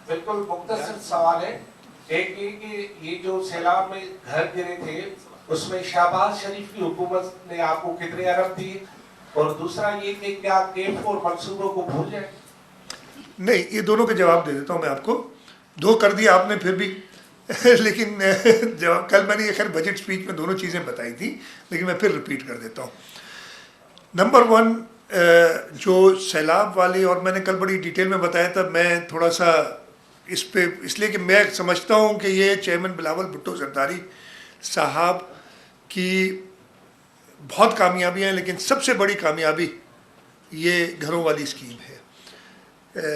बिल्कुल मुख्तसर सवाल है। एक ये कि ये जो सैलाब में घर गिरे थे उसमें शहबाज शरीफ की हुकूमत ने आपको कितने अरब दिए, और दूसरा ये कि क्या K4 मंसूबों को भूल जाए? नहीं, ये दोनों के जवाब दे देता हूँ मैं आपको। दो कर दिया आपने फिर भी लेकिन जवाब कल मैंने ये खैर बजट स्पीच में दोनों चीज़ें बताई थी, लेकिन मैं फिर रिपीट कर देता हूँ। नंबर वन, जो सैलाब वाली, और मैंने कल बड़ी डिटेल में बताया था, मैं थोड़ा सा इस पे इसलिए कि मैं समझता हूँ कि ये चेयरमैन बिलावल भुट्टो जरदारी साहब की बहुत कामयाबियाँ हैं, लेकिन सबसे बड़ी कामयाबी ये घरों वाली स्कीम है।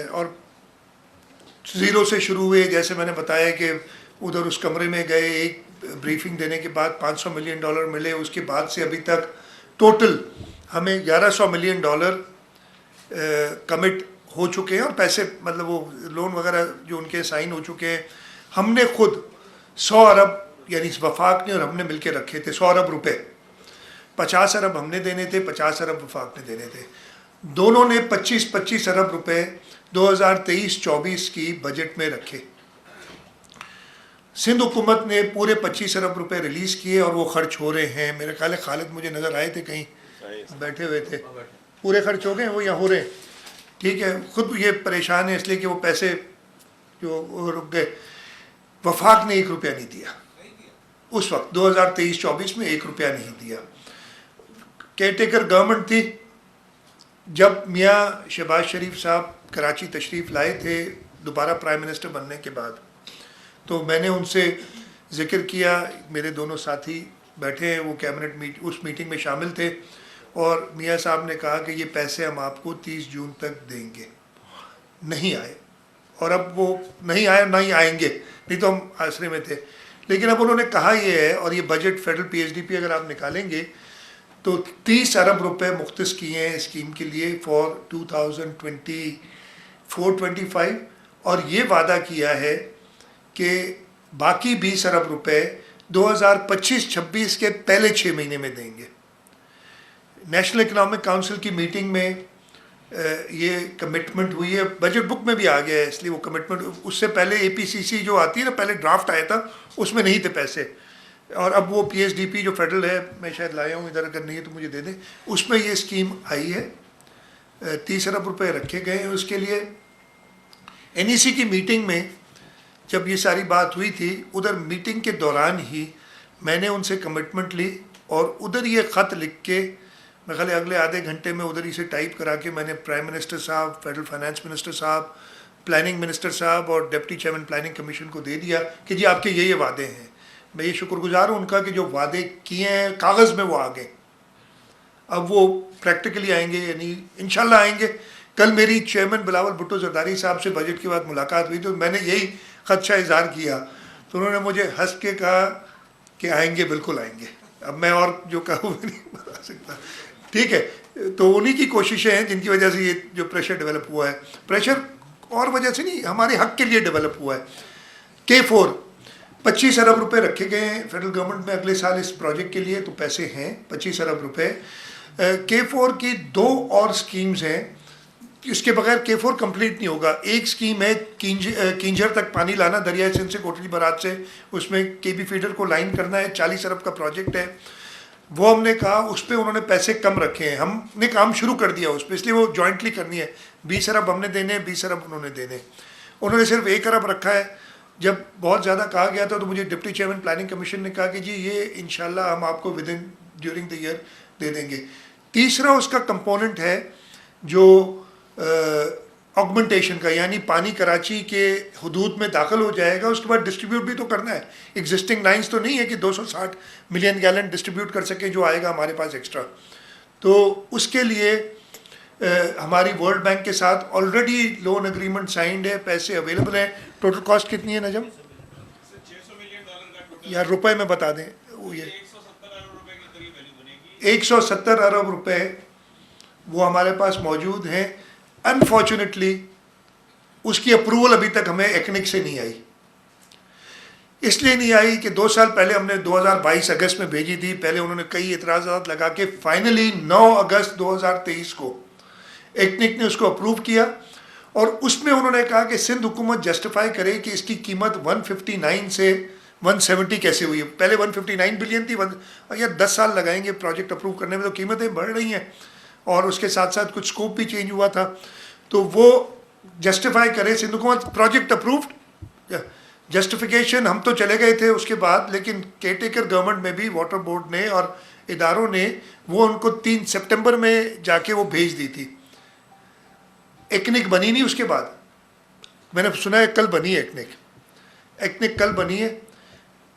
और ज़ीरो से शुरू हुए, जैसे मैंने बताया कि उधर उस कमरे में गए, एक ब्रीफिंग देने के बाद $500 मिलियन मिले, उसके बाद से अभी तक टोटल हमें $1100 मिलियन कमिट हो चुके हैं, और पैसे मतलब वो लोन वगैरह जो उनके साइन हो चुके हैं। हमने खुद 100 अरब यानी वफाक ने और हमने मिलके रखे थे 100 अरब रुपए। 50 अरब हमने देने थे, 50 अरब वफाक ने देने थे। दोनों ने 25-25 अरब रुपए 2023-24 की बजट में रखे। सिंध हुकूमत ने पूरे 25 अरब रुपए रिलीज़ किए और वो खर्च हो रहे हैं। मेरे ख्याल है खालिद मुझे नज़र आए थे, कहीं बैठे हुए थे। पूरे खर्च हो गए, वो यहाँ हो रहे हैं। ठीक है, खुद ये परेशान है इसलिए कि वो पैसे जो रुक गए। वफाक ने 1 रुपया नहीं दिया उस वक्त, 2023-24 में 1 रुपया नहीं दिया। केयरटेकर गवर्नमेंट थी। जब मियाँ शहबाज शरीफ साहब कराची तशरीफ़ लाए थे दोबारा प्राइम मिनिस्टर बनने के बाद, तो मैंने उनसे ज़िक्र किया। मेरे दोनों साथी बैठे हैं, वो कैबिनेट उस मीटिंग में शामिल थे, और मियाँ साहब ने कहा कि ये पैसे हम आपको 30 जून तक देंगे। नहीं आए, और अब वो नहीं आए, नहीं आएंगे, नहीं तो हम आसरे में थे। लेकिन अब उन्होंने कहा ये है, और ये बजट फेडरल PHDP अगर आप निकालेंगे तो 30 अरब रुपए मुख्तस किए हैं स्कीम के लिए फॉर 2024-25, और ये वादा किया है कि बाकी 20 अरब रुपए 2025-26 के पहले 6 महीने में देंगे। नेशनल इकोनॉमिक काउंसिल की मीटिंग में ये कमिटमेंट हुई है, बजट बुक में भी आ गया है, इसलिए वो कमिटमेंट। उससे पहले APCC जो आती है ना, पहले ड्राफ्ट आया था, उसमें नहीं थे पैसे, और अब वो PHDP जो फेडरल है, मैं शायद लाया हूँ इधर, अगर नहीं है तो मुझे दे दें, उसमें ये स्कीम आई है। 30 अरब रुपए रखे गए हैं उसके लिए। NEC की मीटिंग में जब ये सारी बात हुई थी, उधर मीटिंग के दौरान ही मैंने उनसे कमिटमेंट ली, और उधर ये ख़त लिख के मैं ख्याल अगले आधे घंटे में उधर ही से टाइप करा के मैंने प्राइम मिनिस्टर साहब, फेडरल फाइनेंस मिनिस्टर साहब, प्लानिंग मिनिस्टर साहब और डिप्टी चेयरमैन प्लानिंग कमीशन को दे दिया कि जी आपके ये वादे हैं। मैं ये शुक्रगुजार हूँ उनका कि जो वादे किए हैं कागज़ में वो आ गए। अब वो प्रैक्टिकली आएंगे, यानी इंशाल्लाह आएंगे। कल मेरी चेयरमैन बिलावल भुट्टो जरदारी साहब से बजट के बाद मुलाकात हुई, तो मैंने यही खदशा इजहार किया, तो उन्होंने मुझे हंस के कहा कि आएंगे, बिल्कुल आएंगे। अब मैं और जो कहूँ नहीं बता सकता। ठीक है, तो उन्हीं की कोशिशें हैं जिनकी वजह से ये जो प्रेशर डेवलप हुआ है। प्रेशर और वजह से नहीं, हमारे हक के लिए डेवलप हुआ है। K4 25 अरब रुपए रखे गए हैं फेडरल गवर्नमेंट में अगले साल इस प्रोजेक्ट के लिए, तो पैसे हैं 25 अरब रुपए। K4 की 2 और स्कीम्स हैं, इसके बगैर K4 कंप्लीट नहीं होगा। एक स्कीम है किंजर तक पानी लाना, दरियाई सिंध से कोटली बराज से, उसमें KB फीडर को लाइन करना है, 40 अरब का प्रोजेक्ट है। वो हमने कहा, उस पर उन्होंने पैसे कम रखे हैं, हमने काम शुरू कर दिया उस पर, इसलिए वो जॉइंटली करनी है। 20 अरब हमने देने, 20 अरब उन्होंने देने। उन्होंने सिर्फ 1 अरब रखा है। जब बहुत ज़्यादा कहा गया था तो मुझे डिप्टी चेयरमैन प्लानिंग कमीशन ने कहा कि जी ये इंशाल्लाह हम आपको विदिन ड्यूरिंग द ईयर दे देंगे। तीसरा उसका कंपोनेंट है जो ऑगमेंटेशन का, यानी पानी कराची के हुदूद में दाखिल हो जाएगा, उसके बाद डिस्ट्रीब्यूट भी तो करना है। एग्जिस्टिंग लाइंस तो नहीं है कि 260 मिलियन गैलन डिस्ट्रीब्यूट कर सकें जो आएगा हमारे पास एक्स्ट्रा। तो उसके लिए हमारी वर्ल्ड बैंक के साथ ऑलरेडी लोन एग्रीमेंट साइंड है, पैसे अवेलेबल हैं। टोटल कॉस्ट कितनी है नजम? $600 मिलियन यार रुपए में बता दें। वो ये 170 अरब रुपए वो हमारे पास मौजूद हैं। अनफॉर्चुनेटली उसकी अप्रूवल अभी तक हमें एक्निक से नहीं आई। इसलिए नहीं आई कि 2 साल पहले हमने 2022 अगस्त में भेजी थी, पहले उन्होंने कई एतराज़ात लगा के फाइनली 9 अगस्त 2023 को एक्निक ने उसको अप्रूव किया, और उसमें उन्होंने कहा कि सिंध हुकूमत जस्टिफाई करे कि इसकी कीमत 159 से 170 कैसे हुई है। पहले 159 बिलियन थी, या 10 साल लगाएंगे प्रोजेक्ट अप्रूव करने में, तो कीमतें बढ़ रही हैं और उसके साथ साथ कुछ स्कोप भी चेंज हुआ था, तो वो जस्टिफाई करे सिंध हुकूमत। प्रोजेक्ट अप्रूव्ड, जस्टिफिकेशन हम तो चले गए थे उसके बाद, लेकिन केयरटेकर गवर्नमेंट में भी वाटर बोर्ड ने और इदारों ने वो उनको 3 सितंबर में जाके वो भेज दी थी। एक्निक बनी नहीं उसके बाद, मैंने सुना है कल बनी है एक्निक कल बनी है।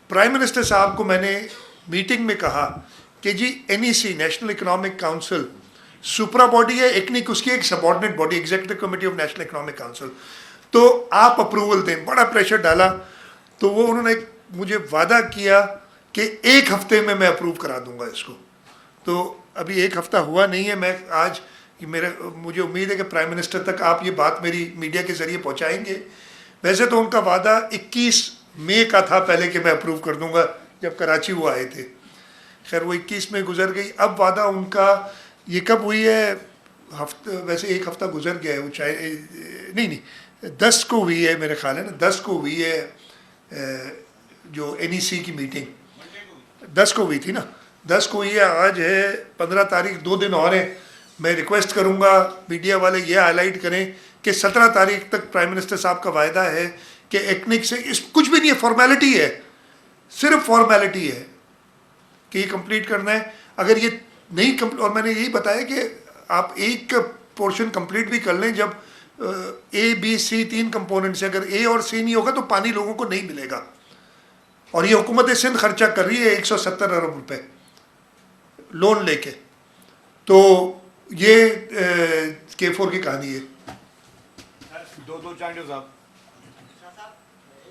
प्राइम मिनिस्टर साहब को मैंने मीटिंग में कहा कि जी NEC national economic council supra body है, एक्निक उसकी एक subordinate body, executive committee of national economic council, तो आप अप्रूवल दें। बड़ा प्रेशर डाला, तो वो उन्होंने मुझे वादा किया कि 1 हफ्ते में मैं अप्रूव करा दूंगा इसको। तो अभी 1 हफ्ता हुआ नहीं है। मैं आज मुझे उम्मीद है कि प्राइम मिनिस्टर तक आप ये बात मेरी मीडिया के ज़रिए पहुंचाएंगे। वैसे तो उनका वादा 21 मई का था पहले कि मैं अप्रूव कर दूंगा, जब कराची वो आए थे। खैर वो 21 में गुजर गई। अब वादा उनका ये कब हुई है, वैसे 1 हफ्ता गुजर गया है, वो चाहे नहीं 10 को हुई है मेरे ख्याल है ना, 10 को हुई है जो NEC की मीटिंग 10 को हुई थी ना, 10 को हुई है, आज है 15 तारीख, 2 दिन और हैं। मैं रिक्वेस्ट करूंगा मीडिया वाले ये हाईलाइट करें कि 17 तारीख तक प्राइम मिनिस्टर साहब का वायदा है कि एक्निक से इस कुछ भी नहीं है, फॉर्मेलिटी है, सिर्फ फॉर्मेलिटी है कि ये कंप्लीट करना है। अगर ये नहीं और मैंने यही बताया कि आप एक पोर्शन कंप्लीट भी कर लें, जब A, B, C 3 कंपोनेंट से अगर A और C नहीं होगा तो पानी लोगों को नहीं मिलेगा। और ये हुकूमत सिंध खर्चा कर रही है 170 अरब रुपए लोन लेके। तो ये K4 की कहानी है। दो चांटे साहब